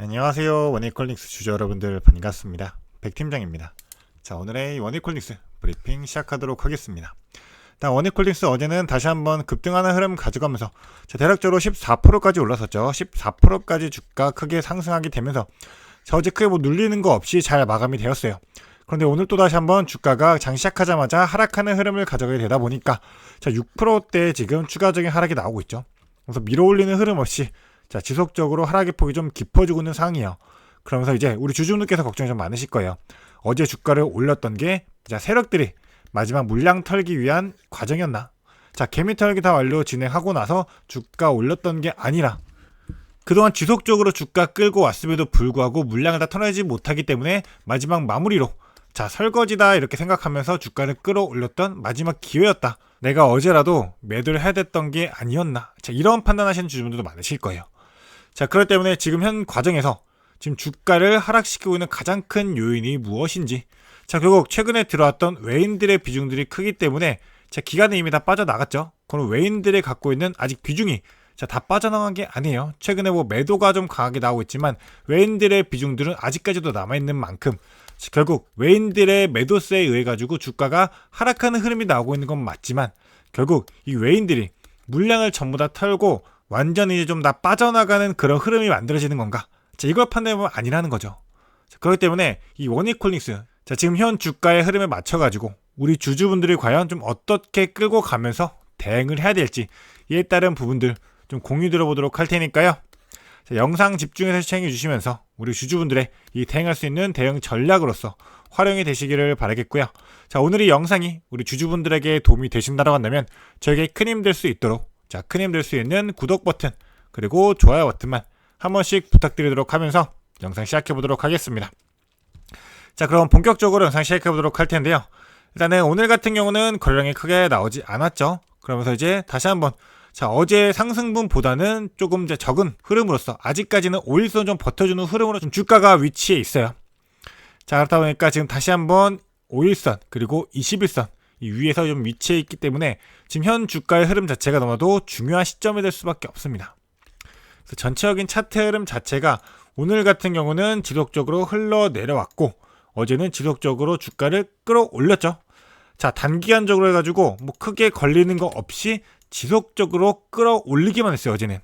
안녕하세요. 원익홀릭스 주주 여러분들 반갑습니다. 백팀장입니다. 자, 오늘의 원익홀릭스 브리핑 시작하도록 하겠습니다. 원익홀릭스 어제는 다시 한번 급등하는 흐름 가져가면서 대략적으로 14%까지 올라섰죠. 14%까지 주가 크게 상승하게 되면서 어제 크게 눌리는 거 없이 잘 마감이 되었어요. 그런데 오늘 또 다시 한번 주가가 장 시작하자마자 하락하는 흐름을 가져가게 되다 보니까 6%대 지금 추가적인 하락이 나오고 있죠. 그래서 밀어올리는 흐름 없이 지속적으로 하락의 폭이 좀 깊어지고 있는 상황이에요. 그러면서 이제 우리 주주분들께서 걱정이 좀 많으실 거예요. 어제 주가를 올렸던 게 세력들이 마지막 물량 털기 위한 과정이었나? 개미 털기 다 완료 진행하고 나서 주가 올렸던 게 아니라 그동안 지속적으로 주가 끌고 왔음에도 불구하고 물량을 다 털어내지 못하기 때문에 마지막 마무리로 설거지다 이렇게 생각하면서 주가를 끌어올렸던 마지막 기회였다. 내가 어제라도 매도를 해야 됐던 게 아니었나? 이런 판단하시는 주주분들도 많으실 거예요. 그렇기 때문에 지금 현 과정에서 지금 주가를 하락시키고 있는 가장 큰 요인이 무엇인지, 결국 최근에 들어왔던 외인들의 비중들이 크기 때문에 기간에 이미 다 빠져나갔죠. 그럼 외인들이 갖고 있는 아직 비중이 다 빠져나간 게 아니에요. 최근에 매도가 좀 강하게 나오고 있지만 외인들의 비중들은 아직까지도 남아있는 만큼 결국 외인들의 매도세에 의해 가지고 주가가 하락하는 흐름이 나오고 있는 건 맞지만 결국 이 외인들이 물량을 전부 다 털고 완전히 좀 다 빠져나가는 그런 흐름이 만들어지는 건가? 이걸 판단해보면 아니라는 거죠. 그렇기 때문에 이 원익홀릭스 지금 현 주가의 흐름에 맞춰가지고 우리 주주분들이 과연 좀 어떻게 끌고 가면서 대응을 해야 될지 이에 따른 부분들 좀 공유 들어보도록 할 테니까요. 영상 집중해서 시청해 주시면서 우리 주주분들의 이 대응할 수 있는 대응 전략으로서 활용이 되시기를 바라겠고요. 오늘 이 영상이 우리 주주분들에게 도움이 되신다고 한다면 저에게 큰 힘 될 수 있도록 큰 힘 될 수 있는 구독 버튼 그리고 좋아요 버튼만 한 번씩 부탁드리도록 하면서 영상 시작해 보도록 하겠습니다. 그럼 본격적으로 영상 시작해 보도록 할 텐데요. 일단은 오늘 같은 경우는 거래량이 크게 나오지 않았죠. 그러면서 이제 다시 한번 어제 상승분보다는 조금 적은 흐름으로서 아직까지는 5일선 좀 버텨주는 흐름으로 좀 주가가 위치해 있어요. 그렇다 보니까 지금 다시 한번 5일선 그리고 21선 이 위에서 좀 위치해 있기 때문에 지금 현 주가의 흐름 자체가 너무나도 중요한 시점이 될 수밖에 없습니다. 그래서 전체적인 차트 흐름 자체가 오늘 같은 경우는 지속적으로 흘러내려왔고 어제는 지속적으로 주가를 끌어올렸죠. 단기간적으로 해가지고 크게 걸리는 거 없이 지속적으로 끌어올리기만 했어요. 어제는.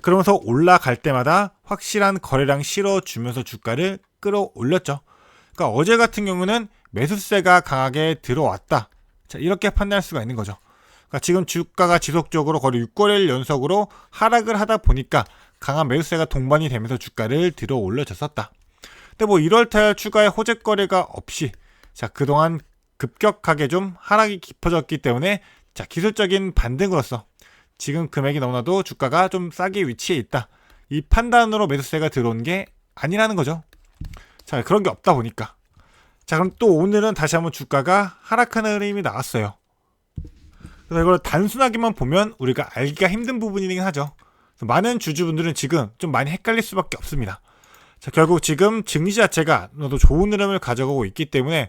그러면서 올라갈 때마다 확실한 거래량 실어주면서 주가를 끌어올렸죠. 그러니까 어제 같은 경우는 매수세가 강하게 들어왔다. 이렇게 판단할 수가 있는 거죠. 그러니까 지금 주가가 지속적으로 거의 6거래일 연속으로 하락을 하다 보니까 강한 매수세가 동반이 되면서 주가를 들어 올려줬었다. 근데 1월달 추가의 호재거래가 없이 그동안 급격하게 좀 하락이 깊어졌기 때문에 기술적인 반등으로서 지금 금액이 너무나도 주가가 좀 싸게 위치해 있다. 이 판단으로 매수세가 들어온 게 아니라는 거죠. 그런 게 없다 보니까. 그럼 또 오늘은 다시 한번 주가가 하락하는 흐름이 나왔어요. 그래서 이걸 단순하게만 보면 우리가 알기가 힘든 부분이긴 하죠. 많은 주주분들은 지금 좀 많이 헷갈릴 수밖에 없습니다. 결국 지금 증시 자체가 너도 좋은 흐름을 가져가고 있기 때문에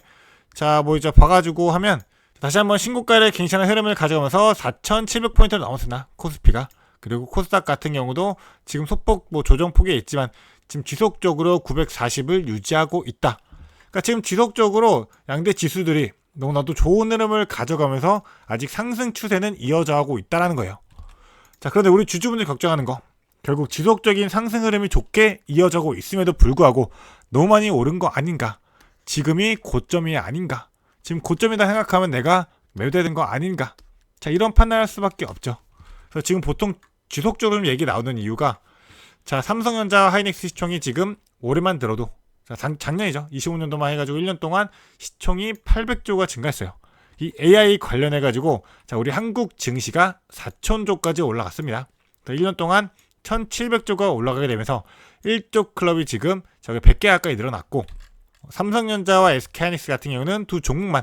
이제 봐가지고 하면 다시 한번 신고가를 괜찮은 흐름을 가져가면서 4,700포인트를 넘었으나 코스피가 그리고 코스닥 같은 경우도 지금 소폭 조정폭에 있지만 지금 지속적으로 940을 유지하고 있다. 그러니까 지금 지속적으로 양대 지수들이 너무나도 좋은 흐름을 가져가면서 아직 상승 추세는 이어져가고 있다는 거예요. 그런데 우리 주주분들이 걱정하는 거 결국 지속적인 상승 흐름이 좋게 이어져고 있음에도 불구하고 너무 많이 오른 거 아닌가? 지금이 고점이 아닌가? 지금 고점이다 생각하면 내가 매도되는 거 아닌가? 이런 판단할 수밖에 없죠. 그래서 지금 보통 지속적으로 얘기 나오는 이유가 삼성전자 하이닉스 시총이 지금 올해만 들어도 작년이죠. 25년도만 해가지고 1년 동안 시총이 800조가 증가했어요. 이 AI 관련해가지고 우리 한국 증시가 4,000조까지 올라갔습니다. 1년 동안 1,700조가 올라가게 되면서 1조 클럽이 지금 100개 가까이 늘어났고 삼성전자와 SK하이닉스 같은 경우는 두 종목만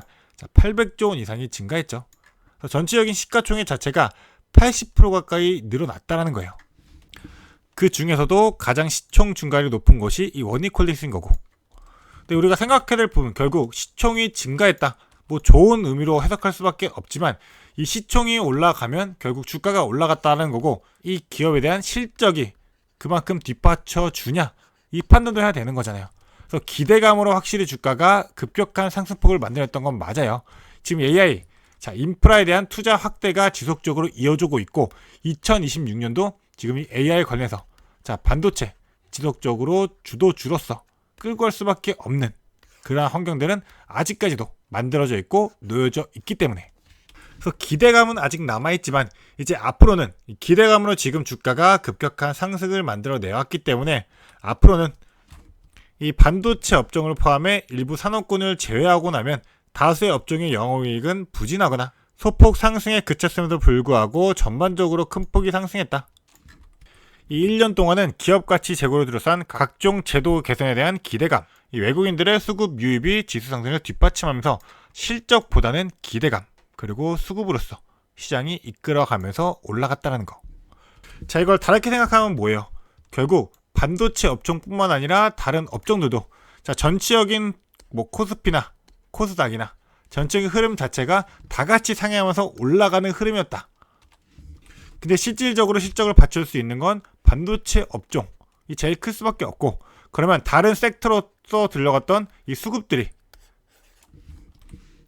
800조 원 이상이 증가했죠. 전체적인 시가총액 자체가 80% 가까이 늘어났다는 거예요. 그 중에서도 가장 시총 증가율이 높은 것이 이 원익홀릭스인 거고. 근데 우리가 생각해야 될 부분 결국 시총이 증가했다. 좋은 의미로 해석할 수밖에 없지만 이 시총이 올라가면 결국 주가가 올라갔다는 거고 이 기업에 대한 실적이 그만큼 뒷받쳐 주냐 이 판단도 해야 되는 거잖아요. 그래서 기대감으로 확실히 주가가 급격한 상승폭을 만들었던 건 맞아요. 지금 AI, 자, 인프라에 대한 투자 확대가 지속적으로 이어지고 있고 2026년도 지금 이 AI 관련해서 자, 반도체 지속적으로 주도주로서 끌고 갈 수밖에 없는 그러한 환경들은 아직까지도 만들어져 있고 놓여져 있기 때문에, 그래서 기대감은 아직 남아있지만 이제 앞으로는 이 기대감으로 지금 주가가 급격한 상승을 만들어 내왔기 때문에 앞으로는 이 반도체 업종을 포함해 일부 산업군을 제외하고 나면 다수의 업종의 영업이익은 부진하거나 소폭 상승에 그쳤음에도 불구하고 전반적으로 큰 폭이 상승했다. 이 1년 동안은 기업 가치 제고를 둘러싼 각종 제도 개선에 대한 기대감, 이 외국인들의 수급 유입이 지수 상승을 뒷받침하면서 실적보다는 기대감, 그리고 수급으로서 시장이 이끌어가면서 올라갔다는 거. 자, 이걸 다르게 생각하면 뭐예요? 결국 반도체 업종뿐만 아니라 다른 업종들도 자, 전체적인 코스피나 코스닥이나 전체적인 흐름 자체가 다 같이 상향하면서 올라가는 흐름이었다. 근데 실질적으로 실적을 받칠 수 있는 건 반도체 업종이 제일 클 수밖에 없고, 그러면 다른 섹터로서 들어갔던 이 수급들이,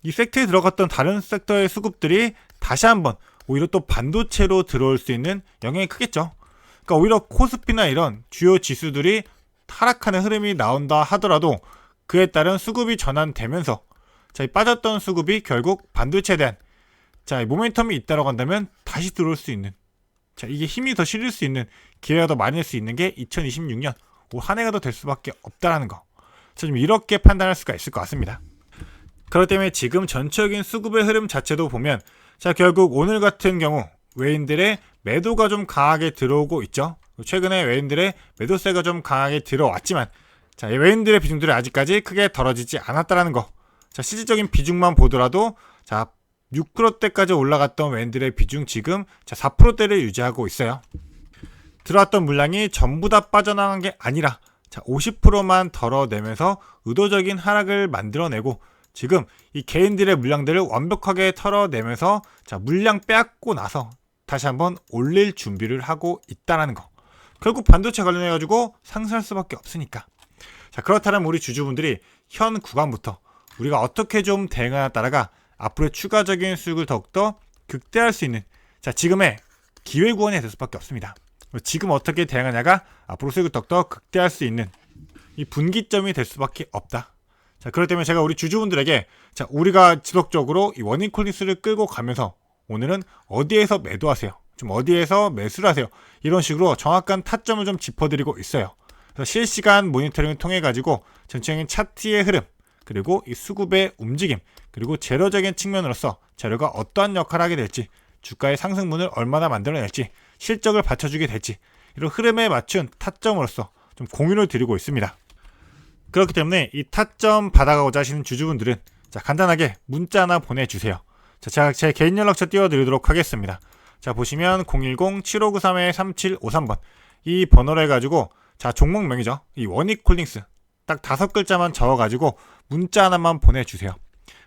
이 섹터에 들어갔던 다른 섹터의 수급들이 다시 한번 오히려 또 반도체로 들어올 수 있는 영향이 크겠죠. 그러니까 오히려 코스피나 이런 주요 지수들이 하락하는 흐름이 나온다 하더라도 그에 따른 수급이 전환되면서 자, 이 빠졌던 수급이 결국 반도체에 대한 자, 이 모멘텀이 있다라고 한다면 다시 들어올 수 있는, 자, 이게 힘이 더 실릴 수 있는 기회가 더 많을 수 있는 게 2026년 올 한 해가 더 될 수밖에 없다라는 거. 자, 좀 이렇게 판단할 수가 있을 것 같습니다. 그렇기 때문에 지금 전체적인 수급의 흐름 자체도 보면 자, 결국 오늘 같은 경우 외인들의 매도가 좀 강하게 들어오고 있죠. 최근에 외인들의 매도세가 좀 강하게 들어왔지만 자, 이 외인들의 비중들이 아직까지 크게 덜어지지 않았다라는 거. 자, 실질적인 비중만 보더라도 자, 6%대까지 올라갔던 외인들의 비중 지금 자, 4%대를 유지하고 있어요. 들어왔던 물량이 전부 다 빠져나간 게 아니라 자, 50%만 덜어내면서 의도적인 하락을 만들어내고 지금 이 개인들의 물량들을 완벽하게 털어내면서 자, 물량 빼앗고 나서 다시 한번 올릴 준비를 하고 있다는 거. 결국 반도체 관련해가지고 상승할 수밖에 없으니까. 자, 그렇다면 우리 주주분들이 현 구간부터 우리가 어떻게 좀 대응하냐에 따라가 앞으로의 추가적인 수익을 더욱더 극대화할 수 있는 자, 지금의 기회 구간이 될 수밖에 없습니다. 지금 어떻게 대응하냐가 앞으로 수익을 더욱더 극대화할 수 있는 이 분기점이 될 수밖에 없다. 자, 그렇기 때문에 제가 우리 주주분들에게 자, 우리가 지속적으로 이 워닝콜릭스를 끌고 가면서 오늘은 어디에서 매도하세요, 좀 어디에서 매수를 하세요, 이런 식으로 정확한 타점을 좀 짚어드리고 있어요. 그래서 실시간 모니터링을 통해 가지고 전체적인 차트의 흐름, 그리고 이 수급의 움직임, 그리고 재료적인 측면으로서 재료가 어떠한 역할을 하게 될지, 주가의 상승분을 얼마나 만들어낼지, 실적을 받쳐주게 될지, 이런 흐름에 맞춘 타점으로서 좀 공유를 드리고 있습니다. 그렇기 때문에 이 타점 받아가고자 하시는 주주분들은 자, 간단하게 문자 하나 보내주세요. 자, 제가 제 개인 연락처 띄워드리도록 하겠습니다. 자, 보시면 010-7593-3753번 이 번호로 해가지고 자, 종목명이죠. 이 원익콜딩스 딱 5글자만 적어가지고 문자 하나만 보내주세요.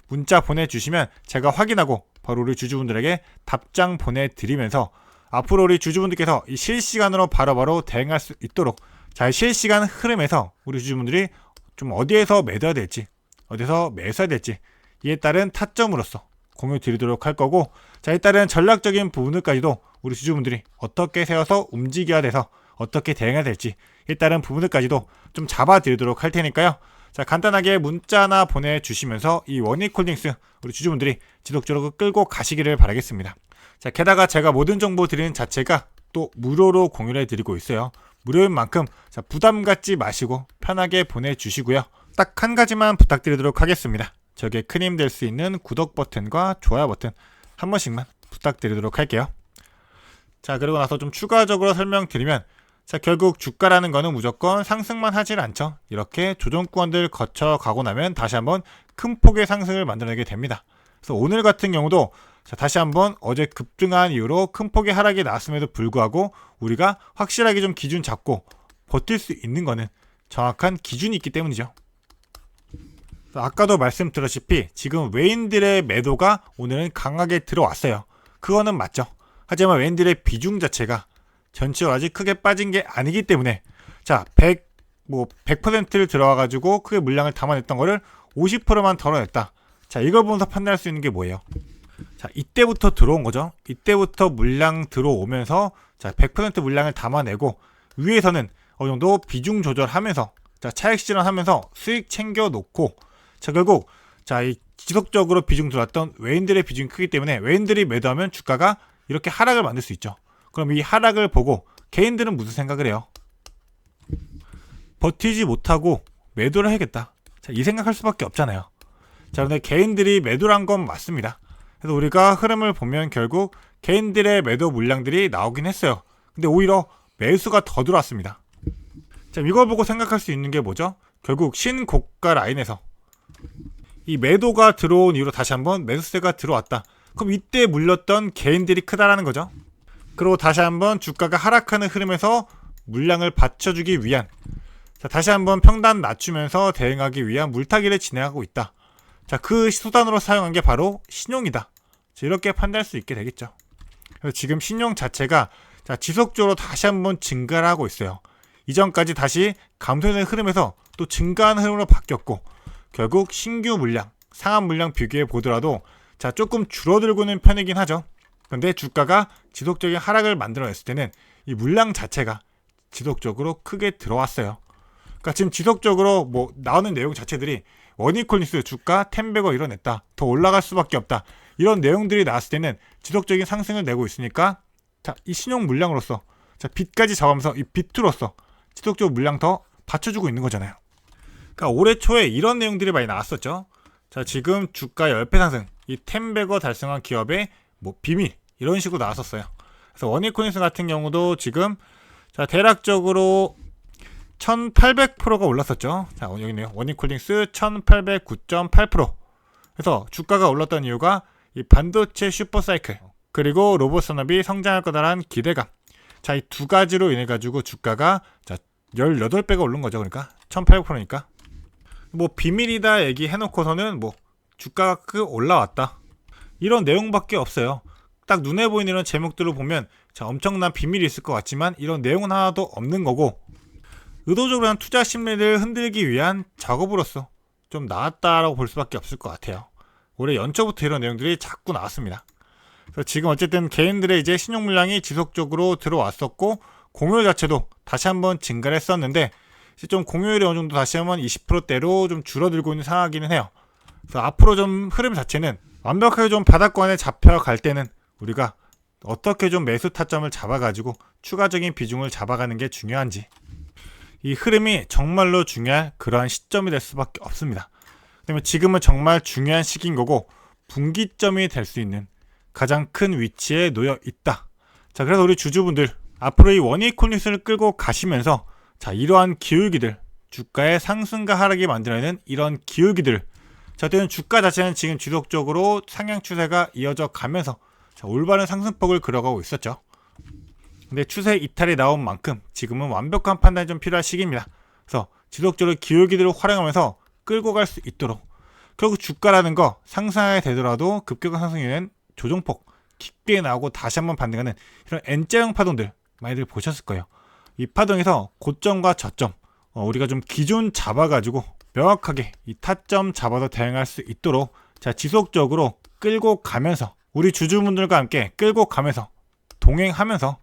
문자 보내주시면 제가 확인하고 바로 우리 주주분들에게 답장 보내드리면서 앞으로 우리 주주분들께서 이 실시간으로 바로바로 대응할 수 있도록 자, 실시간 흐름에서 우리 주주분들이 좀 어디에서 매도해야 될지, 어디서 매수해야 될지 이에 따른 타점으로서 공유 드리도록 할 거고, 자, 이에 따른 전략적인 부분들까지도 우리 주주분들이 어떻게 세워서 움직여야 돼서 어떻게 대응해야 될지 이에 따른 부분들까지도 좀 잡아드리도록 할 테니까요. 자, 간단하게 문자 하나 보내주시면서 이 원익홀딩스 우리 주주분들이 지속적으로 끌고 가시기를 바라겠습니다. 자, 게다가 제가 모든 정보 드리는 자체가 또 무료로 공유를 해드리고 있어요. 무료인 만큼 자, 부담 갖지 마시고 편하게 보내주시고요. 딱 한 가지만 부탁드리도록 하겠습니다. 저에게 큰 힘 될 수 있는 구독 버튼과 좋아요 버튼 한 번씩만 부탁드리도록 할게요. 자, 그리고 나서 좀 추가적으로 설명드리면 자, 결국 주가라는 거는 무조건 상승만 하질 않죠. 이렇게 조정권들 거쳐가고 나면 다시 한번 큰 폭의 상승을 만들어내게 됩니다. 그래서 오늘 같은 경우도 자, 다시 한번 어제 급등한 이후로 큰 폭의 하락이 나왔음에도 불구하고 우리가 확실하게 좀 기준 잡고 버틸 수 있는 거는 정확한 기준이 있기 때문이죠. 아까도 말씀드렸다시피 지금 외인들의 매도가 오늘은 강하게 들어왔어요. 그거는 맞죠. 하지만 외인들의 비중 자체가 전체로 아직 크게 빠진 게 아니기 때문에 자, 뭐 100%를 들어와가지고 크게 물량을 담아냈던 거를 50%만 덜어냈다. 자, 이걸 보면서 판단할 수 있는 게 뭐예요? 자, 이때부터 들어온 거죠. 이때부터 물량 들어오면서 자, 100% 물량을 담아내고 위에서는 어느 정도 비중 조절하면서 자, 차익 실현하면서 수익 챙겨 놓고 자, 결국 자, 이 지속적으로 비중 들어왔던 외인들의 비중이 크기 때문에 외인들이 매도하면 주가가 이렇게 하락을 만들 수 있죠. 그럼 이 하락을 보고 개인들은 무슨 생각을 해요? 버티지 못하고 매도를 해야겠다. 자, 이 생각할 수밖에 없잖아요. 자, 그런데 개인들이 매도를 한 건 맞습니다. 그래서 우리가 흐름을 보면 결국 개인들의 매도 물량들이 나오긴 했어요. 근데 오히려 매수가 더 들어왔습니다. 자, 이걸 보고 생각할 수 있는 게 뭐죠? 결국 신고가 라인에서 이 매도가 들어온 이후로 다시 한번 매수세가 들어왔다. 그럼 이때 물렸던 개인들이 크다라는 거죠. 그리고 다시 한번 주가가 하락하는 흐름에서 물량을 받쳐주기 위한 자, 다시 한번 평단 낮추면서 대응하기 위한 물타기를 진행하고 있다. 자, 그 수단으로 사용한 게 바로 신용이다. 자, 이렇게 판단할 수 있게 되겠죠. 그래서 지금 신용 자체가 자, 지속적으로 다시 한번 증가를 하고 있어요. 이전까지 다시 감소되는 흐름에서 또 증가하는 흐름으로 바뀌었고 결국 신규 물량, 상한 물량 비교해 보더라도 자, 조금 줄어들고 있는 편이긴 하죠. 그런데 주가가 지속적인 하락을 만들어냈을 때는 이 물량 자체가 지속적으로 크게 들어왔어요. 그러니까 지금 지속적으로 뭐 나오는 내용 자체들이 원이콜닉스 주가 10배거 이뤄냈다. 더 올라갈 수밖에 없다. 이런 내용들이 나왔을 때는 지속적인 상승을 내고 있으니까 자, 이 신용 물량으로서 자, 빚까지 잡으면서 이 빚으로서 지속적으로 물량 더 받쳐주고 있는 거잖아요. 그러니까 올해 초에 이런 내용들이 많이 나왔었죠. 자, 지금 주가 10배 상승, 이 10배거 달성한 기업의 뭐 비밀 이런 식으로 나왔었어요. 그래서 원이콜닉스 같은 경우도 지금 자, 대략적으로 1800%가 올랐었죠. 자, 여기 있네요. 원이콜닉스 1809.8%. 그래서 주가가 올랐던 이유가 이 반도체 슈퍼사이클 그리고 로봇 산업이 성장할 거다라는 기대감. 자, 이 두 가지로 인해 가지고 주가가 자, 18배가 오른 거죠. 그러니까 1800%니까. 뭐 비밀이다 얘기해 놓고서는 뭐 주가가 크게 올라왔다. 이런 내용밖에 없어요. 딱 눈에 보이는 이런 제목들을 보면 자, 엄청난 비밀이 있을 것 같지만 이런 내용은 하나도 없는 거고 의도적으로 한 투자 심리를 흔들기 위한 작업으로서 좀 나왔다라고 볼 수밖에 없을 것 같아요. 올해 연초부터 이런 내용들이 자꾸 나왔습니다. 그래서 지금 어쨌든 개인들의 이제 신용 물량이 지속적으로 들어왔었고 공유율 자체도 다시 한번 증가를 했었는데 이제 좀 공유율이 어느 정도 다시 한번 20%대로 좀 줄어들고 있는 상황이기는 해요. 그래서 앞으로 좀 흐름 자체는 완벽하게 좀 바닥권에 잡혀갈 때는 우리가 어떻게 좀 매수 타점을 잡아가지고 추가적인 비중을 잡아가는 게 중요한지 이 흐름이 정말로 중요한 그러한 시점이 될 수밖에 없습니다. 그다음에 지금은 정말 중요한 시기인 거고 분기점이 될 수 있는 가장 큰 위치에 놓여 있다. 자, 그래서 우리 주주분들 앞으로 이 원이콜닉스를 끌고 가시면서 자, 이러한 기울기들 주가의 상승과 하락이 만들어내는 이런 기울기들 자, 어쨌든 주가 자체는 지금 지속적으로 상향 추세가 이어져 가면서 자, 올바른 상승폭을 그려가고 있었죠. 근데 추세 이탈이 나온 만큼 지금은 완벽한 판단이 좀 필요한 시기입니다. 그래서 지속적으로 기울기들을 활용하면서 끌고 갈 수 있도록 결국 주가라는 거 상승하게 되더라도 급격한 상승에는 조정폭 깊게 나오고 다시 한번 반등하는 이런 N자형 파동들 많이들 보셨을 거예요. 이 파동에서 고점과 저점 우리가 좀 기준 잡아가지고 명확하게 이 타점 잡아서 대응할 수 있도록 자, 지속적으로 끌고 가면서 우리 주주분들과 함께 끌고 가면서 동행하면서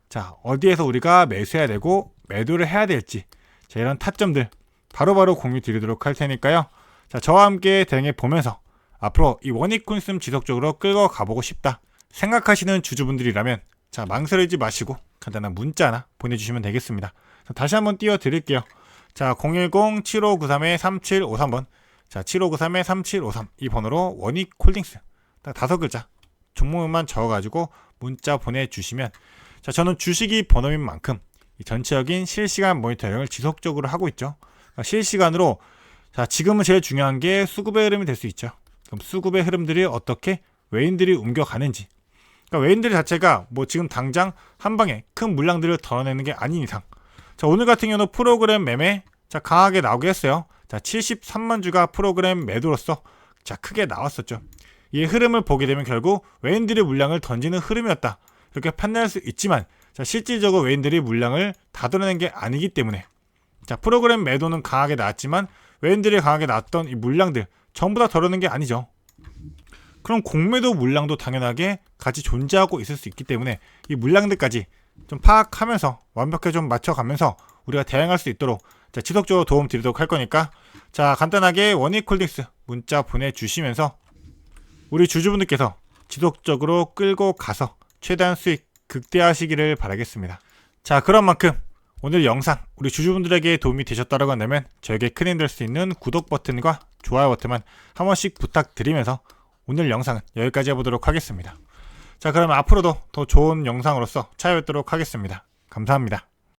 자, 어디에서 우리가 매수해야 되고 매도를 해야 될지 자, 이런 타점들 바로바로 공유 드리도록 할 테니까요. 자, 저와 함께 대응해 보면서 앞으로 이 원이콜닉스 지속적으로 끌고 가보고 싶다 생각하시는 주주분들이라면 자, 망설이지 마시고 간단한 문자 하나 보내주시면 되겠습니다. 자, 다시 한번 띄워드릴게요. 자, 010-7593-3753번 자, 7593-3753 이 번호로 원이콜닉스 딱 5글자 종목만 적어가지고 문자 보내주시면 자, 저는 주식이 번호인 만큼 이 전체적인 실시간 모니터링을 지속적으로 하고 있죠. 그러니까 실시간으로 자, 지금은 제일 중요한 게 수급의 흐름이 될 수 있죠. 그럼 수급의 흐름들이 어떻게 외인들이 옮겨가는지 그러니까 외인들 자체가 뭐 지금 당장 한 방에 큰 물량들을 덜어내는 게 아닌 이상 자, 오늘 같은 경우는 프로그램 매매 자, 강하게 나오게 했어요. 자, 73만 주가 프로그램 매도로서 자, 크게 나왔었죠. 이 흐름을 보게 되면 결국 외인들이 물량을 던지는 흐름이었다 이렇게 판단할 수 있지만 자, 실질적으로 외인들이 물량을 다 덜어낸 게 아니기 때문에 자, 프로그램 매도는 강하게 나왔지만 외인들이 강하게 나왔던 이 물량들 전부 다 덜어는 게 아니죠. 그럼 공매도 물량도 당연하게 같이 존재하고 있을 수 있기 때문에 이 물량들까지 좀 파악하면서 완벽하게 좀 맞춰가면서 우리가 대응할 수 있도록 자, 지속적으로 도움 드리도록 할 거니까 자, 간단하게 원익홀딩스 문자 보내주시면서 우리 주주분들께서 지속적으로 끌고 가서 최대한 수익 극대화하시기를 바라겠습니다. 자, 그런 만큼 오늘 영상 우리 주주분들에게 도움이 되셨다고 한다면 저에게 큰 힘 될 수 있는 구독 버튼과 좋아요 버튼만 한 번씩 부탁드리면서 오늘 영상은 여기까지 해보도록 하겠습니다. 자, 그러면 앞으로도 더 좋은 영상으로서 찾아뵙도록 하겠습니다. 감사합니다.